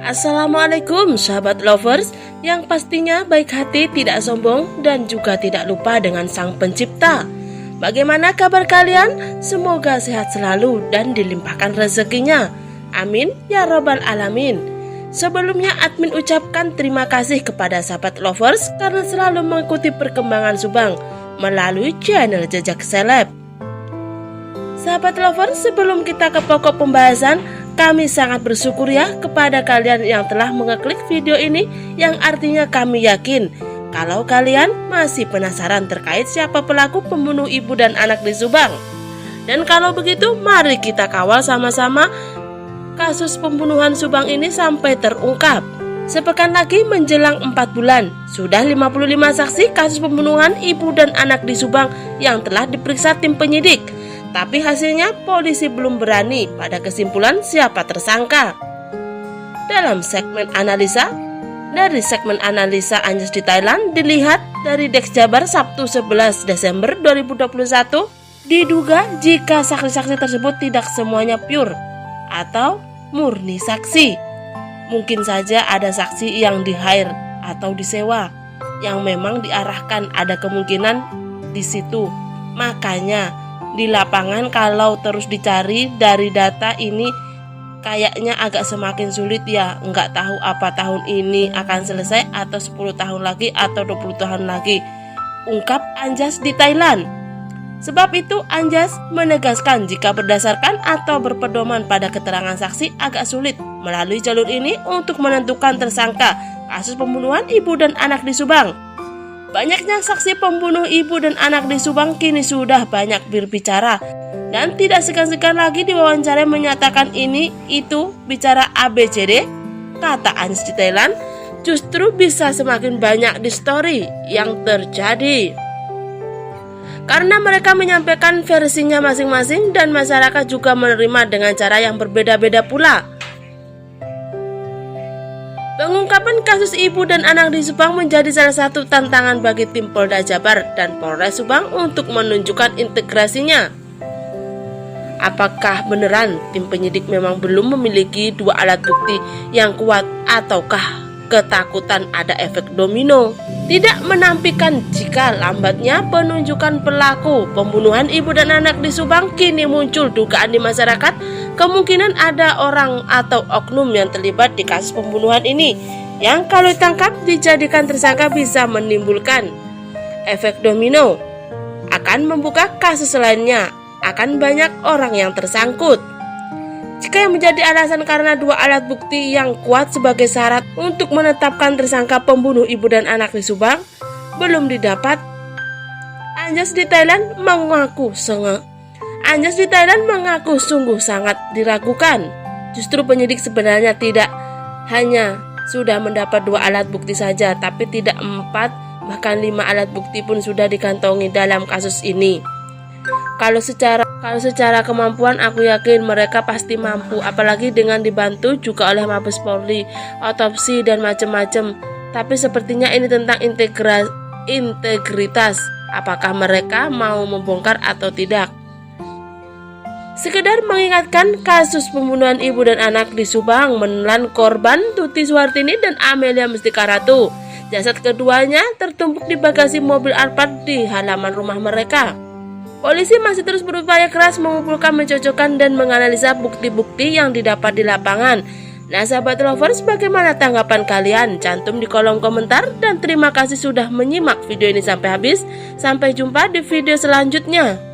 Assalamualaikum sahabat lovers, yang pastinya baik hati, tidak sombong, dan juga tidak lupa dengan Sang Pencipta. Bagaimana kabar kalian? Semoga sehat selalu dan dilimpahkan rezekinya. Amin ya robbal alamin. Sebelumnya admin ucapkan terima kasih kepada sahabat lovers karena selalu mengikuti perkembangan Subang melalui channel Jejak Seleb. Sahabat lovers, sebelum kita ke pokok pembahasan, kami sangat bersyukur ya kepada kalian yang telah mengeklik video ini, yang artinya kami yakin kalau kalian masih penasaran terkait siapa pelaku pembunuh ibu dan anak di Subang. Dan kalau begitu, mari kita kawal sama-sama kasus pembunuhan Subang ini sampai terungkap. Sepekan lagi menjelang 4 bulan, sudah 55 saksi kasus pembunuhan ibu dan anak di Subang yang telah diperiksa tim penyidik. Tapi hasilnya polisi belum berani pada kesimpulan siapa tersangka. Dalam segmen analisa, dari segmen analisa Anjas di Thailand dilihat dari Dex Jabar Sabtu 11 Desember 2021, diduga jika saksi-saksi tersebut tidak semuanya pure atau murni saksi. Mungkin saja ada saksi yang di-hire atau disewa yang memang diarahkan, ada kemungkinan di situ. Makanya di lapangan kalau terus dicari dari data ini kayaknya agak semakin sulit ya. Nggak tahu apa tahun ini akan selesai atau 10 tahun lagi atau 20 tahun lagi, ungkap Anjas di Thailand. Sebab itu Anjas menegaskan jika berdasarkan atau berpedoman pada keterangan saksi agak sulit melalui jalur ini untuk menentukan tersangka kasus pembunuhan ibu dan anak di Subang. Banyaknya saksi pembunuh ibu dan anak di Subang kini sudah banyak berbicara dan tidak segan-segan lagi diwawancara menyatakan ini itu bicara ABCD. Kata Anjas di Thailand, justru bisa semakin banyak di story yang terjadi karena mereka menyampaikan versinya masing-masing dan masyarakat juga menerima dengan cara yang berbeda-beda pula. Pengungkapan kasus ibu dan anak di Subang menjadi salah satu tantangan bagi tim Polda Jabar dan Polres Subang untuk menunjukkan integrasinya. Apakah beneran tim penyidik memang belum memiliki dua alat bukti yang kuat, ataukah ketakutan ada efek domino? Tidak menampilkan jika lambatnya penunjukan pelaku pembunuhan ibu dan anak di Subang, kini muncul dugaan di masyarakat kemungkinan ada orang atau oknum yang terlibat di kasus pembunuhan ini, yang kalau ditangkap dijadikan tersangka bisa menimbulkan efek domino, akan membuka kasus lainnya, akan banyak orang yang tersangkut. Jika yang menjadi alasan karena dua alat bukti yang kuat sebagai syarat untuk menetapkan tersangka pembunuh ibu dan anak di Subang belum didapat, Anjas di Thailand mengaku sungguh sangat diragukan. Justru penyidik sebenarnya tidak hanya sudah mendapat dua alat bukti saja, tapi tidak 4 bahkan 5 alat bukti pun sudah dikantongi dalam kasus ini. Kalau secara kemampuan aku yakin mereka pasti mampu, apalagi dengan dibantu juga oleh Mabes Polri, otopsi dan macam-macam. Tapi sepertinya ini tentang integritas, apakah mereka mau membongkar atau tidak. Sekedar mengingatkan kasus pembunuhan ibu dan anak di Subang menelan korban Tuti Suhartini dan Amelia Mustika Ratu. Jasad keduanya tertumpuk di bagasi mobil Alphard di halaman rumah mereka. Polisi masih terus berupaya keras mengumpulkan, mencocokkan, dan menganalisa bukti-bukti yang didapat di lapangan. Nah sahabat lovers, bagaimana tanggapan kalian? Cantum di kolom komentar, dan terima kasih sudah menyimak video ini sampai habis. Sampai jumpa di video selanjutnya.